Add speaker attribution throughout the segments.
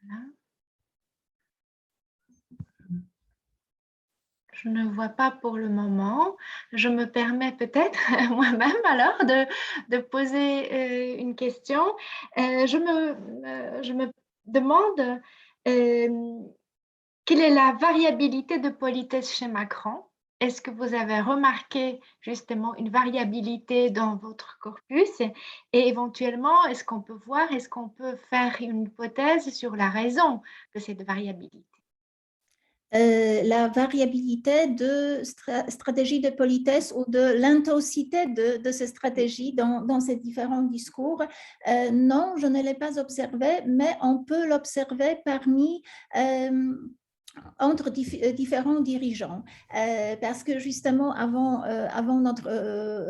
Speaker 1: Voilà. Je ne vois pas pour le moment. Je me permets peut-être moi-même alors de poser une question. Je me demande quelle est la variabilité de politesse chez Macron? Est-ce que vous avez remarqué justement une variabilité dans votre corpus? Et éventuellement, est-ce qu'on peut voir, est-ce qu'on peut faire une hypothèse sur la raison de cette variabilité?
Speaker 2: La variabilité de stratégie de politesse ou de l'intensité de ces stratégies dans ces différents discours. Non, je ne l'ai pas observé, mais on peut l'observer parmi entre différents dirigeants. Parce que justement, avant notre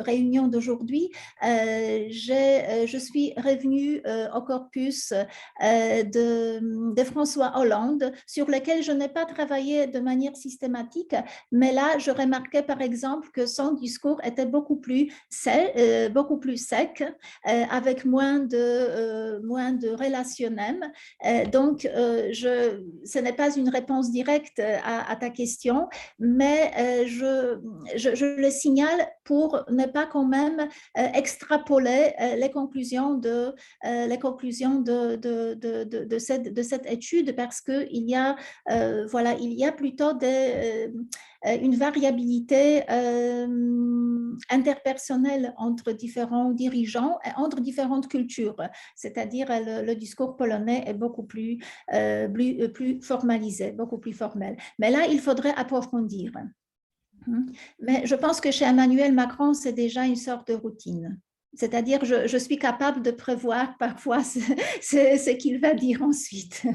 Speaker 2: réunion d'aujourd'hui, je suis revenue au corpus de François Hollande, sur lequel je n'ai pas travaillé de manière systématique, mais là, je remarquais par exemple que son discours était beaucoup plus sec, avec moins de relationnel. Donc, ce n'est pas une réponse directe à ta question, mais je le signale pour ne pas quand même extrapoler les conclusions de cette étude, parce qu'il y a, voilà, il y a plutôt une variabilité interpersonnelle entre différents dirigeants et entre différentes cultures. C'est-à-dire le discours polonais est beaucoup plus formalisé, beaucoup plus formel. Mais là, il faudrait approfondir. Mais je pense que chez Emmanuel Macron, c'est déjà une sorte de routine. C'est-à-dire, je suis capable de prévoir parfois ce qu'il va dire ensuite.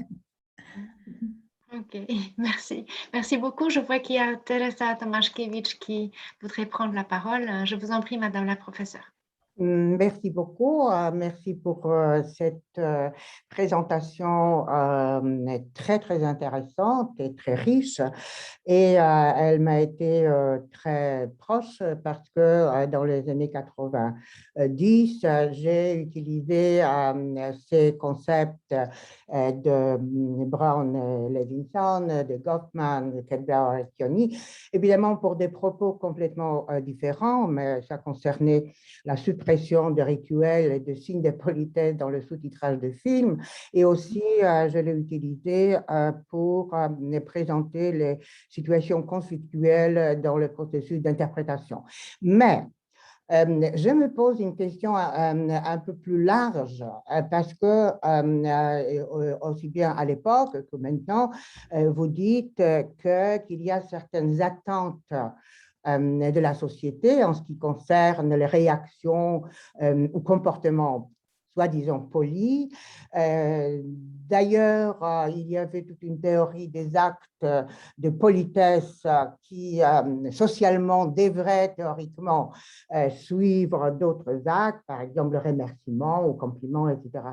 Speaker 1: Ok, merci. Merci beaucoup. Je vois qu'il y a Teresa Tomaszkiewicz qui voudrait prendre la parole. Je vous en prie, Madame la professeure.
Speaker 3: Merci beaucoup. Merci pour cette présentation très, très intéressante et très riche. Et elle m'a été très proche parce que dans les années 90, j'ai utilisé ces concepts de Brown Levinson, de Goffman, de Kedbauer et Chioni, évidemment pour des propos complètement différents, mais ça concernait la suppression de rituels et de signes de politesse dans le sous-titrage de films. Et aussi, je l'ai utilisé pour présenter les situations conflictuelles dans le processus d'interprétation. Mais je me pose une question un peu plus large parce que aussi bien à l'époque que maintenant, vous dites qu'il y a certaines attentes de la société en ce qui concerne les réactions ou comportements soi-disant polis. D'ailleurs, il y avait toute une théorie des actes de politesse qui socialement devraient théoriquement suivre d'autres actes, par exemple le remerciement ou compliment, etc.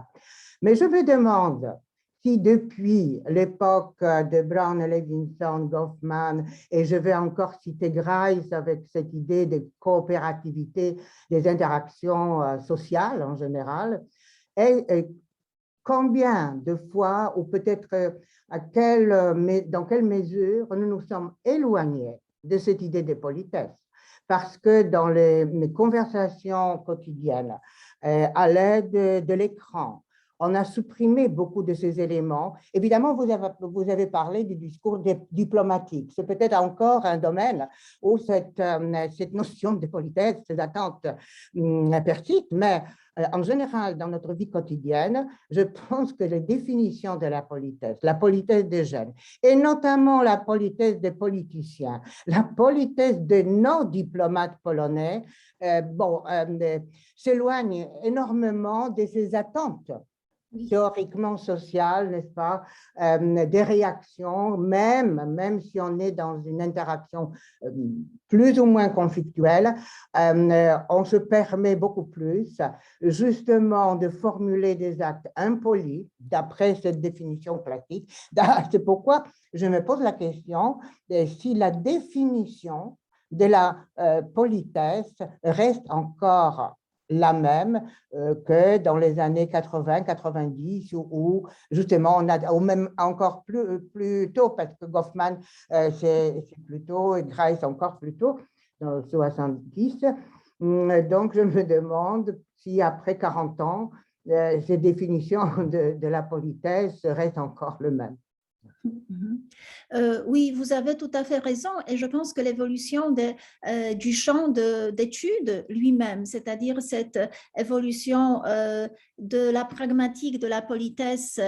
Speaker 3: Mais je me demande si depuis l'époque de Brown, Levinson, Goffman, et je vais encore citer Grice avec cette idée de coopérativité des interactions sociales en général, et combien de fois, ou peut-être dans quelle mesure nous nous sommes éloignés de cette idée de politesse. Parce que dans mes conversations quotidiennes, à l'aide de l'écran, on a supprimé beaucoup de ces éléments. Évidemment, vous avez parlé du discours diplomatique. C'est peut-être encore un domaine où cette notion de politesse, ces attentes persistent, mais en général, dans notre vie quotidienne, je pense que les définitions de la politesse des jeunes, et notamment la politesse des politiciens, la politesse de nos diplomates polonais, s'éloignent énormément de ces attentes théoriquement sociales, n'est-ce pas, des réactions, même si on est dans une interaction plus ou moins conflictuelle, on se permet beaucoup plus justement de formuler des actes impolis d'après cette définition classique. C'est pourquoi je me pose la question si la définition de la politesse reste encore la même que dans les années 80-90 où justement on a, ou même encore plus tôt, parce que Goffman c'est plus tôt et Grice encore plus tôt, dans 70. Donc je me demande si après 40 ans, ces définitions de la politesse restent encore le même.
Speaker 2: Oui, vous avez tout à fait raison et je pense que l'évolution du champ d'études lui-même, c'est-à-dire cette évolution de la pragmatique, de la politesse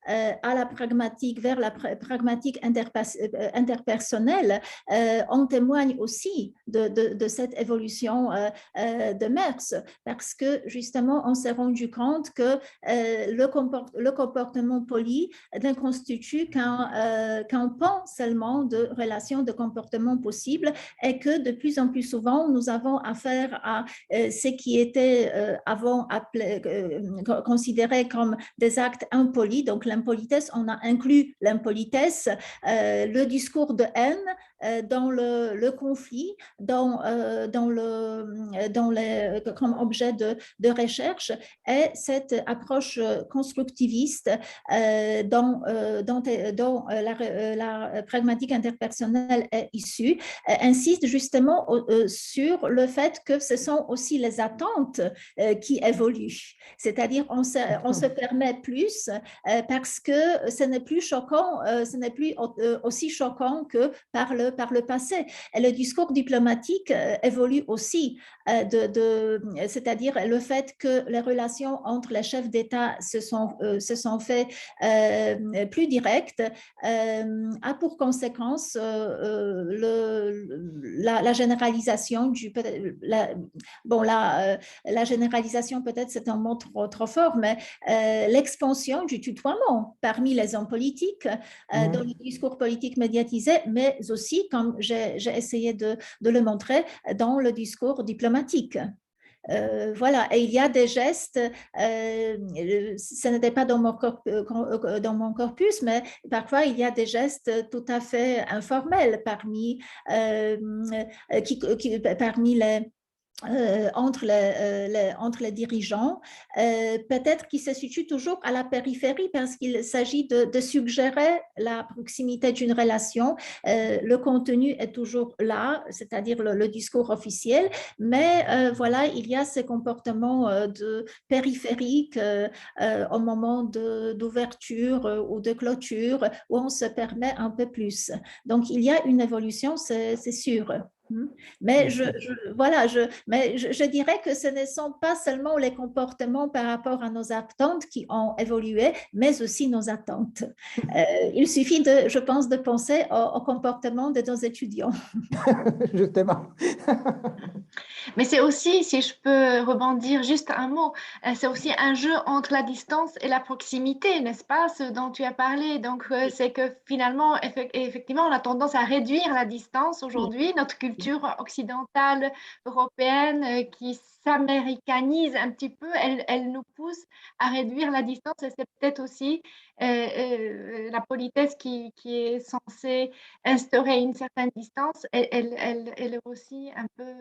Speaker 2: à la pragmatique, vers la pragmatique interpersonnelle, en témoigne aussi de cette évolution de Merckx, parce que justement, on s'est rendu compte que le comportement poli ne constitue qu'un pan seulement de relations de comportement possibles et que de plus en plus souvent, nous avons affaire à ce qui était avant considéré comme des actes impolis. Donc, l'impolitesse, on a inclus l'impolitesse, le discours de haine dans le conflit, comme objet de recherche, et cette approche constructiviste dont la pragmatique interpersonnelle est issue, insiste justement sur le fait que ce sont aussi les attentes qui évoluent. C'est-à-dire on se permet plus parce que ce n'est plus choquant, ce n'est plus aussi choquant que par le passé. Et le discours diplomatique évolue aussi, c'est-à-dire le fait que les relations entre les chefs d'État se sont fait plus directes a pour conséquence la généralisation la généralisation peut-être c'est un mot trop fort, mais l'expansion du tutoiement parmi les hommes politiques dans le discours politique médiatisé, mais aussi, comme j'ai essayé de le montrer, dans le discours diplomatique. Voilà, et il y a des gestes, ce n'était pas dans mon corpus, mais parfois il y a des gestes tout à fait informels parmi les entre les dirigeants, peut-être qui se situent toujours à la périphérie parce qu'il s'agit de suggérer la proximité d'une relation. Le contenu est toujours là, c'est-à-dire le discours officiel, mais voilà, il y a ces comportements périphériques au moment d'ouverture ou de clôture où on se permet un peu plus. Donc, il y a une évolution, c'est sûr. Mais je dirais que ce ne sont pas seulement les comportements par rapport à nos attentes qui ont évolué, mais aussi nos attentes. Il suffit, je pense, de penser au comportement de nos étudiants.
Speaker 3: Justement.
Speaker 1: Mais c'est aussi, si je peux rebondir juste un mot, c'est aussi un jeu entre la distance et la proximité, n'est-ce pas, ce dont tu as parlé. Donc, c'est que finalement, effectivement, on a tendance à réduire la distance aujourd'hui. Notre culture occidentale, européenne, qui s'américanise un petit peu, elle nous pousse à réduire la distance et c'est peut-être aussi la politesse qui est censée instaurer une certaine distance, elle est aussi un peu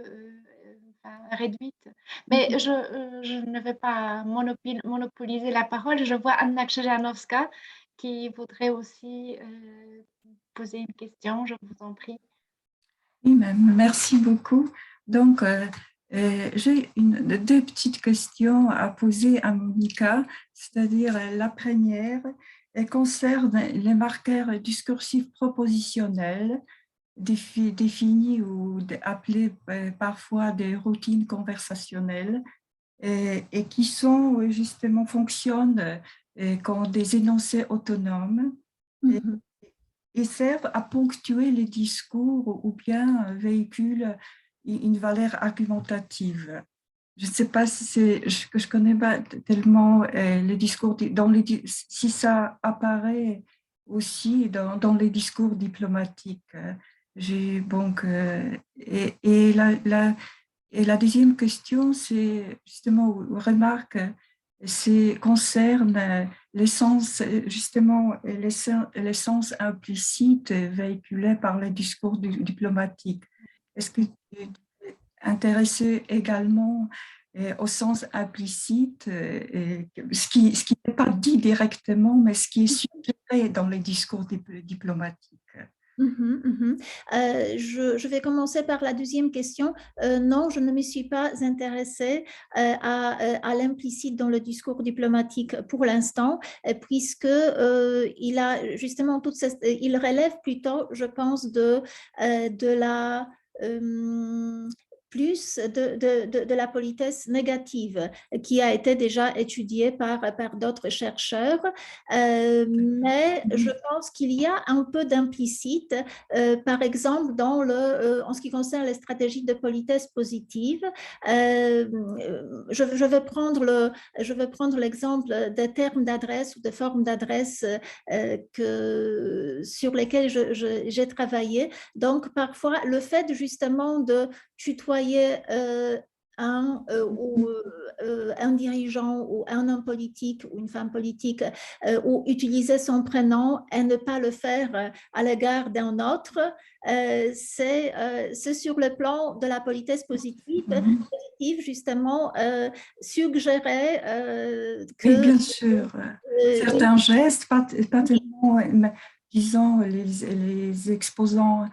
Speaker 1: réduite. Mais je ne vais pas monopoliser la parole. Je vois Anna Krzyżanowska qui voudrait aussi poser une question. Je vous en prie.
Speaker 4: Oui, merci beaucoup. Donc, j'ai deux petites questions à poser à Monica, c'est-à-dire la première, elle concerne les marqueurs discursifs propositionnels définis ou appelés parfois des routines conversationnelles et qui sont justement fonctionnent comme des énoncés autonomes et servent à ponctuer les discours ou bien véhiculent une valeur argumentative. Je ne sais pas si je connais pas tellement les discours, si ça apparaît aussi dans les discours diplomatiques. Donc, et la deuxième question, c'est justement, remarque, concerne l'essence, justement, l'essence implicite véhiculée par les discours diplomatiques. Est-ce que tu es intéressé également au sens implicite, ce qui n'est pas dit directement, mais ce qui est suggéré dans les discours diplomatiques.
Speaker 2: Je vais commencer par la deuxième question. Non, je ne me suis pas intéressée à l'implicite dans le discours diplomatique pour l'instant, puisque il a justement il relève plutôt, je pense, de la plus de la politesse négative qui a été déjà étudiée par d'autres chercheurs. Mais je pense qu'il y a un peu d'implicite, par exemple, en ce qui concerne les stratégies de politesse positive. Je vais prendre l'exemple des termes d'adresse ou des formes d'adresse sur lesquels j'ai travaillé. Donc, parfois, le fait justement de tutoyer un dirigeant ou un homme politique ou une femme politique, ou utiliser son prénom et ne pas le faire à l'égard d'un autre, c'est sur le plan de la politesse positive, justement, suggérer que…
Speaker 4: Oui, bien sûr. Certains gestes, pas tellement, disons, les exposants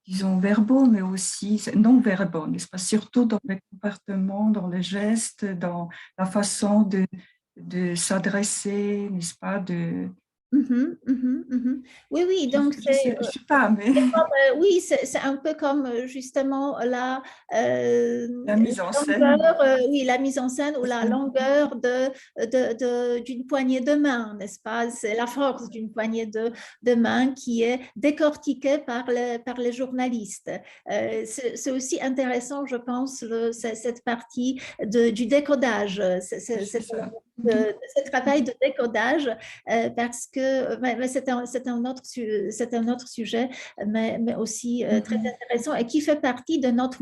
Speaker 4: disons, verbaux, mais aussi non verbaux, n'est-ce pas? Surtout dans les comportements, dans les gestes, dans la façon de s'adresser, n'est-ce pas?
Speaker 2: Oui, oui, donc
Speaker 4: Je sais pas, mais
Speaker 2: oui, c'est un peu comme justement
Speaker 4: la mise en scène.
Speaker 2: longueur, oui, la mise en scène ou la longueur d'une poignée de main, n'est-ce pas? C'est la force d'une poignée de main qui est décortiquée par les journalistes. C'est aussi intéressant, je pense, cette partie du décodage, ce travail de décodage, parce que c'est un autre sujet, mais aussi très intéressant et qui fait partie de notre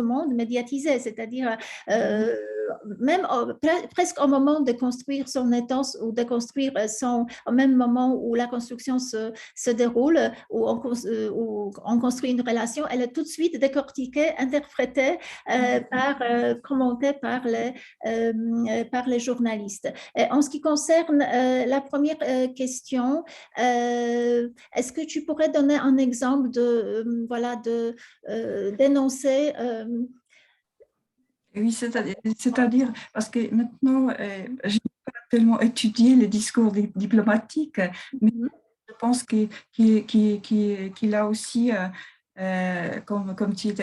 Speaker 2: monde médiatisé, c'est-à-dire même presque au moment de construire son étance ou de construire au même moment où la construction se déroule, où on construit une relation, elle est tout de suite décortiquée, interprétée, commentée par les journalistes. Et en ce qui concerne la première question, est-ce que tu pourrais donner un exemple d'énoncé?
Speaker 4: Oui, c'est-à-dire, parce que maintenant, je n'ai pas tellement étudié les discours diplomatiques, mais je pense qu'il a aussi, comme tu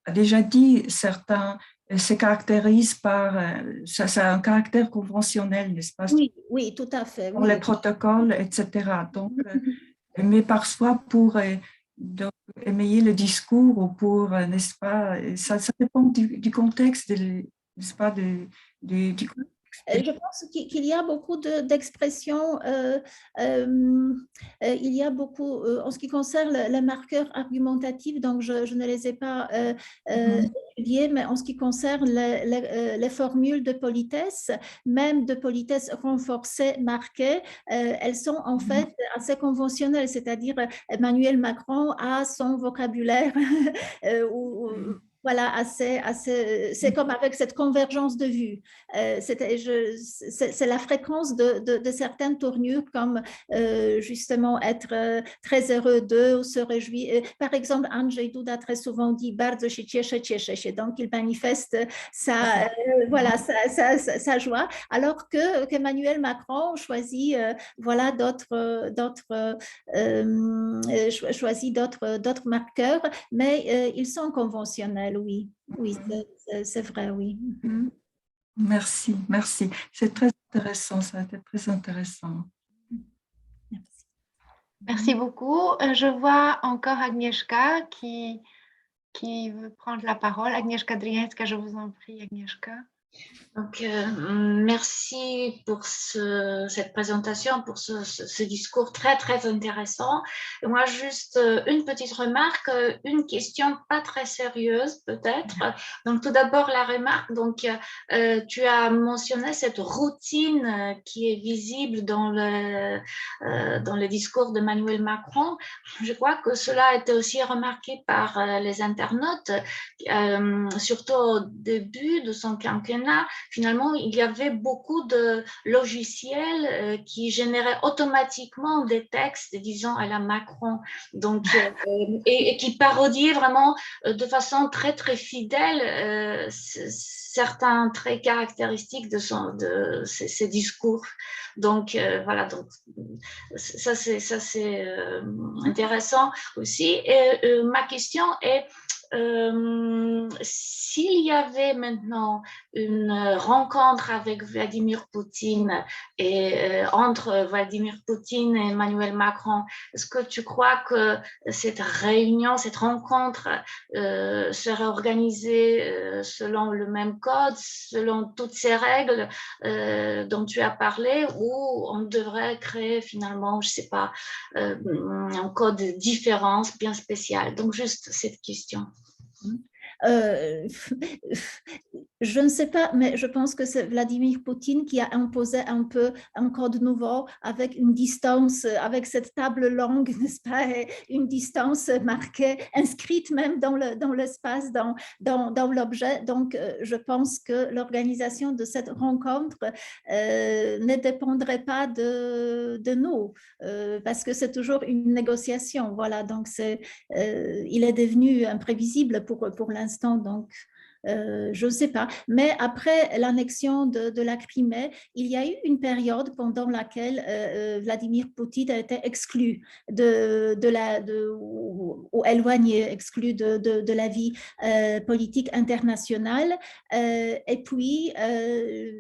Speaker 4: as déjà dit, certains se caractérisent par, ça a un caractère conventionnel, n'est-ce pas?
Speaker 2: Oui, oui, tout à fait.
Speaker 4: Pour
Speaker 2: Oui.
Speaker 4: les protocoles, etc. Donc, mais parfois pour émayer le discours ou pour, n'est-ce pas, ça dépend du contexte, n'est-ce pas, du contexte.
Speaker 2: Je pense qu'il y a beaucoup d'expressions, il y a beaucoup, en ce qui concerne les marqueurs argumentatifs, donc je ne les ai pas étudiés, mais en ce qui concerne les formules de politesse, même de politesse renforcée marquée, elles sont en fait assez conventionnelles, c'est-à-dire Emmanuel Macron a son vocabulaire voilà, c'est comme avec cette convergence de vues. C'est la fréquence de certaines tournures, comme justement être très heureux d'eux ou se réjouir. Par exemple, Andrzej Duda très souvent dit bardzo się cieszę się, donc il manifeste sa joie, alors qu'Emmanuel Macron choisit voilà d'autres marqueurs, mais ils sont conventionnels, oui. Oui, c'est vrai, oui.
Speaker 4: Merci, merci. C'est très intéressant, ça a été très intéressant.
Speaker 2: Merci.
Speaker 1: Merci beaucoup. Je vois encore Agnieszka qui veut prendre la parole. Agnieszka Dryjewska, je vous en prie, Agnieszka.
Speaker 5: Donc, merci pour cette présentation, pour ce discours très, très intéressant. Et moi, juste une petite remarque, une question pas très sérieuse peut-être. Donc, tout d'abord, la remarque, donc, tu as mentionné cette routine qui est visible dans le discours d'Emmanuel Macron. Je crois que cela a été aussi remarqué par les internautes, surtout au début de son quinquennat. Finalement, il y avait beaucoup de logiciels qui généraient automatiquement des textes, disons, à la Macron, donc, et qui parodiaient vraiment de façon très, très fidèle certains traits caractéristiques de ces discours. Donc, voilà, donc, ça c'est intéressant aussi. Et ma question est, s'il y avait maintenant une rencontre avec Vladimir Poutine et entre Vladimir Poutine et Emmanuel Macron, est-ce que tu crois que cette réunion, cette rencontre serait organisée selon le même code, selon toutes ces règles dont tu as parlé, ou on devrait créer finalement, je ne sais pas, un code de différence bien spécial? Donc juste cette question.
Speaker 2: Je ne sais pas, mais je pense que c'est Vladimir Poutine qui a imposé un peu un code nouveau avec une distance, avec cette table longue, n'est-ce pas, une distance marquée, inscrite même dans l'espace, dans l'objet. Donc, je pense que l'organisation de cette rencontre ne dépendrait pas de nous, parce que c'est toujours une négociation. Voilà, donc il est devenu imprévisible pour l'instant, donc je ne sais pas. Mais après l'annexion de la Crimée, il y a eu une période pendant laquelle Vladimir Poutine a été exclu ou éloigné, exclu de la vie politique internationale. Et puis,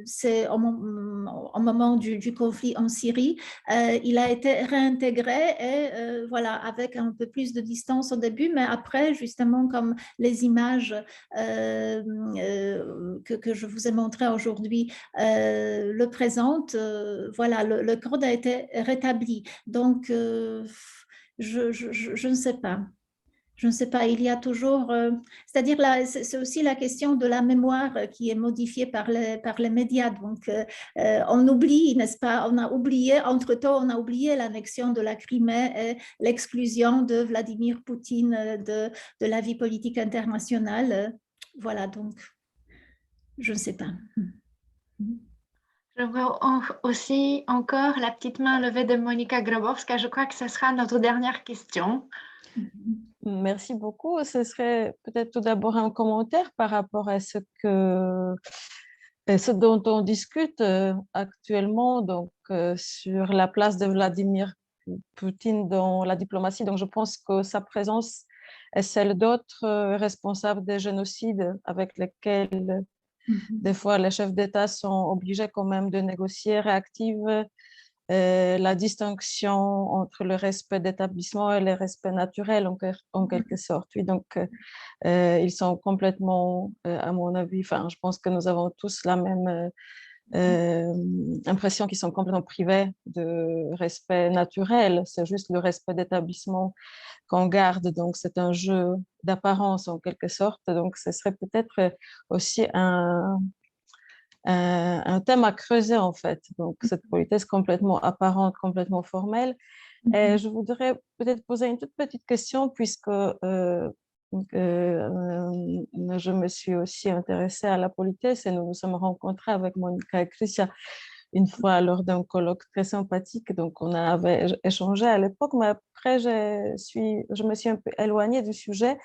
Speaker 2: c'est au moment du conflit en Syrie, il a été réintégré et voilà, avec un peu plus de distance au début, mais après, justement, comme les images que je vous ai montré aujourd'hui le présente, voilà, le code a été rétabli. Donc, je ne sais pas. Je ne sais pas, il y a toujours, c'est-à-dire là, c'est aussi la question de la mémoire qui est modifiée par les médias. Donc, on oublie, n'est-ce pas, on a oublié, entre-temps, on a oublié l'annexion de la Crimée et l'exclusion de Vladimir Poutine de la vie politique internationale. Voilà, donc, je ne sais pas.
Speaker 1: Je vois aussi encore la petite main levée de Monika Grabowska. Je crois que ce sera notre dernière question.
Speaker 6: Merci beaucoup. Ce serait peut-être tout d'abord un commentaire par rapport à ce dont on discute actuellement, donc sur la place de Vladimir Poutine dans la diplomatie. Donc, je pense que sa présence est celle d'autres responsables des génocides avec lesquels des fois les chefs d'État sont obligés quand même de négocier, réactiver la distinction entre le respect d'établissement et le respect naturel en quelque sorte. Oui, donc, ils sont complètement, à mon avis, enfin, je pense que nous avons tous la même impression qu'ils sont complètement privés de respect naturel. C'est juste le respect d'établissement qu'on garde. Donc, c'est un jeu d'apparence en quelque sorte. Donc, ce serait peut-être aussi un thème à creuser en fait. Donc, cette politesse complètement apparente, complètement formelle. Et je voudrais peut-être poser une toute petite question puisque je me suis aussi intéressée à la politesse et nous nous sommes rencontrés avec Monika et Christian une fois lors d'un colloque très sympathique. Donc, on avait échangé à l'époque, mais après, je me suis un peu éloignée du sujet.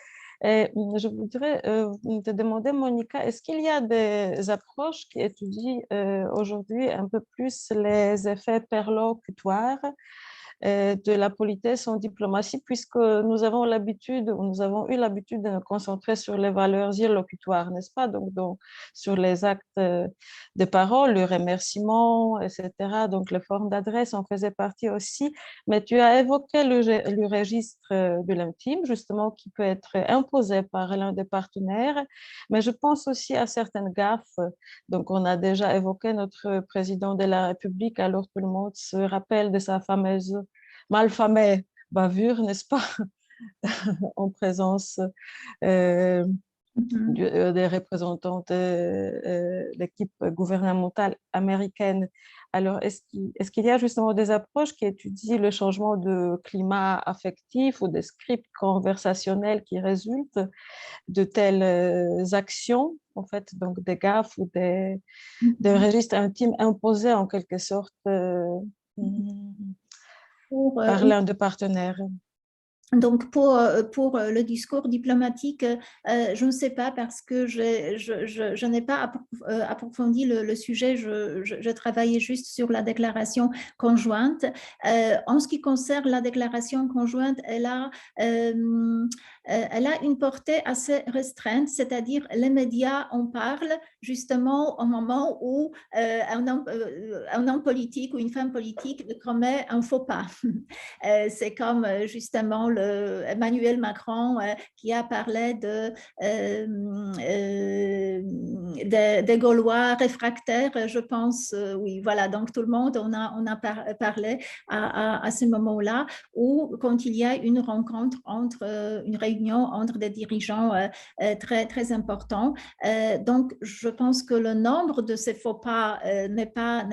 Speaker 6: Et je voudrais te demander, Monika, est-ce qu'il y a des approches qui étudient aujourd'hui un peu plus les effets perlocutoires de la politesse en diplomatie, puisque nous avons eu l'habitude de nous concentrer sur les valeurs illocutoires, n'est-ce pas? Donc, sur les actes de parole, le remerciement, etc. Donc, les formes d'adresse en faisaient partie aussi. Mais tu as évoqué le registre de l'intime, justement, qui peut être imposé par l'un des partenaires. Mais je pense aussi à certaines gaffes. Donc, on a déjà évoqué notre président de la République, alors tout le monde se rappelle de sa fameuse malfamée bavure, n'est-ce pas, en présence des représentants de l'équipe gouvernementale américaine. Alors, est-ce qu'il y a justement des approches qui étudient le changement de climat affectif ou des scripts conversationnels qui résultent de telles actions, en fait, donc des gaffes ou des registres intimes imposés en quelque sorte par l'un des partenaires?
Speaker 2: Donc, pour le discours diplomatique, je ne sais pas parce que je n'ai pas approfondi le sujet, je travaillais juste sur la déclaration conjointe. En ce qui concerne la déclaration conjointe, elle a une portée assez restreinte, c'est-à-dire les médias en parlent justement au moment où un homme politique ou une femme politique commet un faux pas. C'est comme justement Emmanuel Macron qui a parlé des Gaulois réfractaires, je pense, oui, voilà, donc tout le monde, on a parlé à ce moment-là, où quand il y a une rencontre une réunion entre des dirigeants très, très importants, donc je pense que le nombre de ces faux pas n'est pas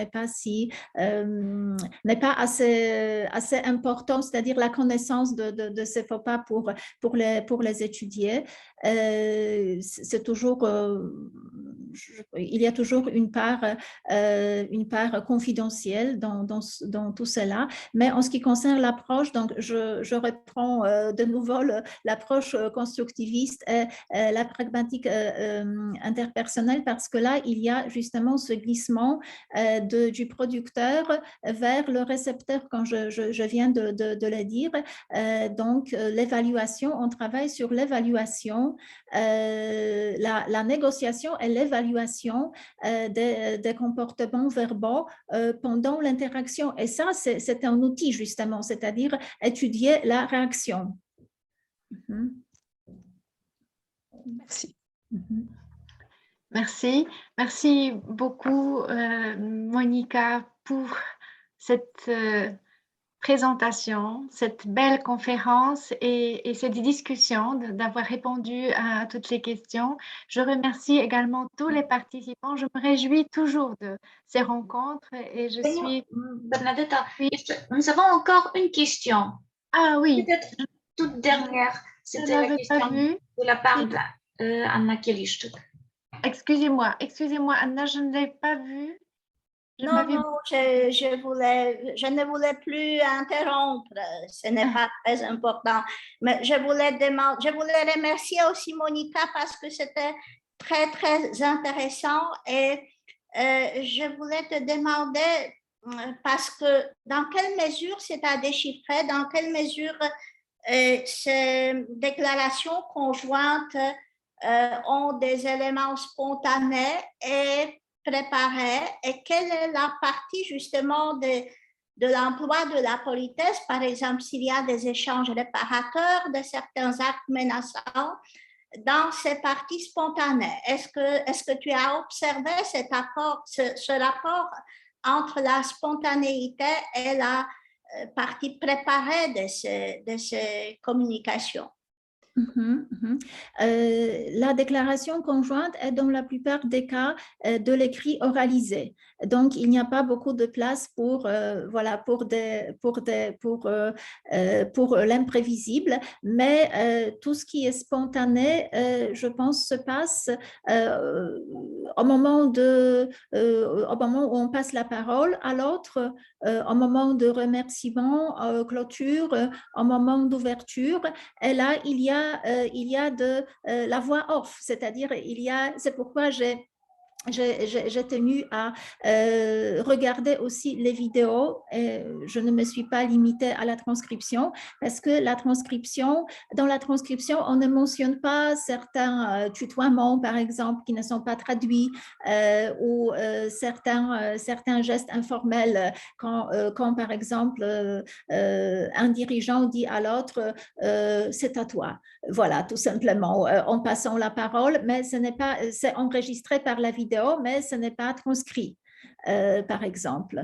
Speaker 2: assez important, c'est-à-dire la connaissance de ces faux pas pour les étudier. C'est toujours, il y a toujours une part confidentielle dans tout cela. Mais en ce qui concerne l'approche, donc je reprends de nouveau l'approche constructiviste et la pragmatique interpersonnelle, parce que là, il y a justement ce glissement du producteur vers le récepteur, quand je viens de le dire. Donc, l'évaluation, on travaille sur l'évaluation, la négociation et l'évaluation des comportements verbaux pendant l'interaction. Et ça, c'est un outil, justement, c'est-à-dire étudier la réaction.
Speaker 6: Merci.
Speaker 1: Merci. Merci beaucoup, Monica, pour cette présentation, cette belle conférence et cette discussion, d'avoir répondu à toutes les questions. Je remercie également tous les participants. Je me réjouis toujours de ces rencontres et je suis...
Speaker 5: Bernadetta, nous avons encore une question.
Speaker 1: Ah oui.
Speaker 5: Peut-être toute dernière. C'était la question de la part d'Anna Kieliszczyk.
Speaker 1: Excusez-moi, Anna, je ne l'ai pas vue.
Speaker 7: Non, je ne voulais plus interrompre, ce n'est pas très important. Mais je voulais remercier aussi Monica parce que c'était très, très intéressant et je voulais te demander, parce que dans quelle mesure c'est à déchiffrer, dans quelle mesure ces déclarations conjointes ont des éléments spontanés et préparés, et quelle est la partie justement de l'emploi de la politesse, par exemple s'il y a des échanges réparateurs de certains actes menaçants dans ces parties spontanées. Est-ce que tu as observé ce rapport entre la spontanéité et la partie préparée de ces communications?
Speaker 2: La déclaration conjointe est dans la plupart des cas de l'écrit oralisé. Donc, il n'y a pas beaucoup de place pour l'imprévisible, mais tout ce qui est spontané, je pense, se passe au moment où on passe la parole à l'autre, au moment de remerciement, clôture, au moment d'ouverture. Et là, il y a de la voix off, c'est-à-dire c'est pourquoi j'ai j'ai tenu à regarder aussi les vidéos. Et je ne me suis pas limitée à la transcription parce que dans la transcription, on ne mentionne pas certains tutoiements, par exemple, qui ne sont pas traduits ou certains gestes informels quand par exemple, un dirigeant dit à l'autre c'est à toi. Voilà, tout simplement, en passant la parole, mais ce n'est pas, c'est enregistré par la vidéo, mais ce n'est pas transcrit, par exemple.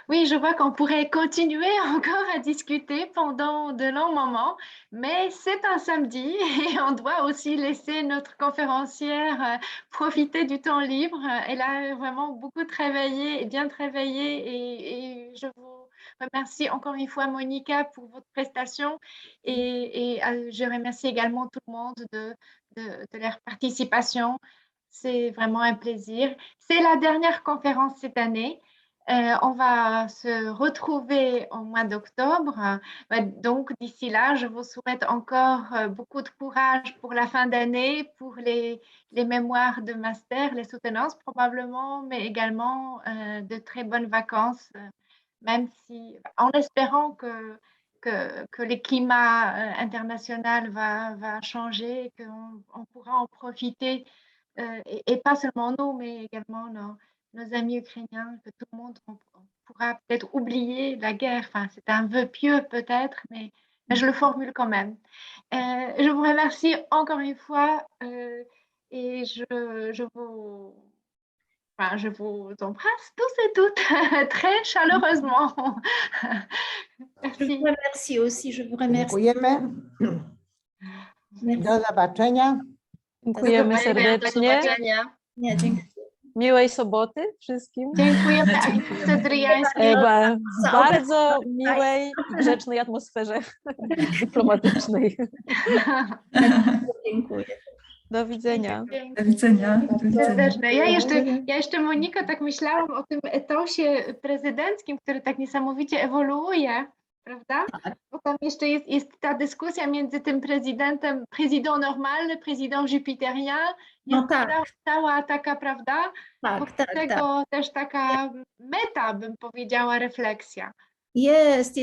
Speaker 1: Oui, je vois qu'on pourrait continuer encore à discuter pendant de longs moments, mais c'est un samedi et on doit aussi laisser notre conférencière profiter du temps libre. Elle a vraiment beaucoup travaillé et bien travaillé et je vous remercie encore une fois, Monica, pour votre prestation et je remercie également tout le monde de leur participation. C'est vraiment un plaisir. C'est la dernière conférence cette année. On va se retrouver au mois d'octobre. Donc, d'ici là, je vous souhaite encore beaucoup de courage pour la fin d'année, pour les mémoires de master, les soutenances probablement, mais également de très bonnes vacances, même si, en espérant que le climat international va changer, qu'on pourra en profiter, et pas seulement nous, mais également nos amis ukrainiens, que tout le monde on pourra peut-être oublier la guerre. Enfin, c'est un vœu pieux peut-être, mais je le formule quand même. Je vous remercie encore une fois et je vous embrasse tous et toutes très chaleureusement.
Speaker 2: Je vous
Speaker 1: Merci.
Speaker 2: remercie aussi, je vous remercie.
Speaker 3: Dziękujemy. Do zobaczenia.
Speaker 6: Dziękujemy
Speaker 1: Do
Speaker 6: serdecznie.
Speaker 1: zobaczenia.
Speaker 2: Nie, dziękuję.
Speaker 6: Miłej soboty wszystkim.
Speaker 1: Dziękuję Anice Dryjańskiej.
Speaker 6: W bardzo miłej i grzecznej atmosferze dyplomatycznej.
Speaker 2: Dziękuję.
Speaker 6: Do widzenia.
Speaker 4: Do widzenia.
Speaker 1: Serdeczne. Ja jeszcze, Monika, tak myślałam o tym etosie prezydenckim, który tak niesamowicie ewoluuje, prawda? Bo tam jeszcze jest ta dyskusja między tym prezydentem, prezydent normalny, prezydent jupiterian. Jest cała taka, prawda?
Speaker 2: Tak.
Speaker 1: Tego też taka meta, bym powiedziała, refleksja.
Speaker 2: Jest,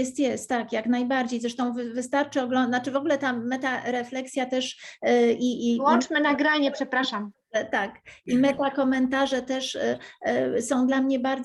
Speaker 2: tak, jak najbardziej. Zresztą wystarczy oglądać, znaczy w ogóle ta metarefleksja też
Speaker 1: Włączmy nagranie, przepraszam.
Speaker 2: Tak, i metakomentarze też są dla mnie bardzo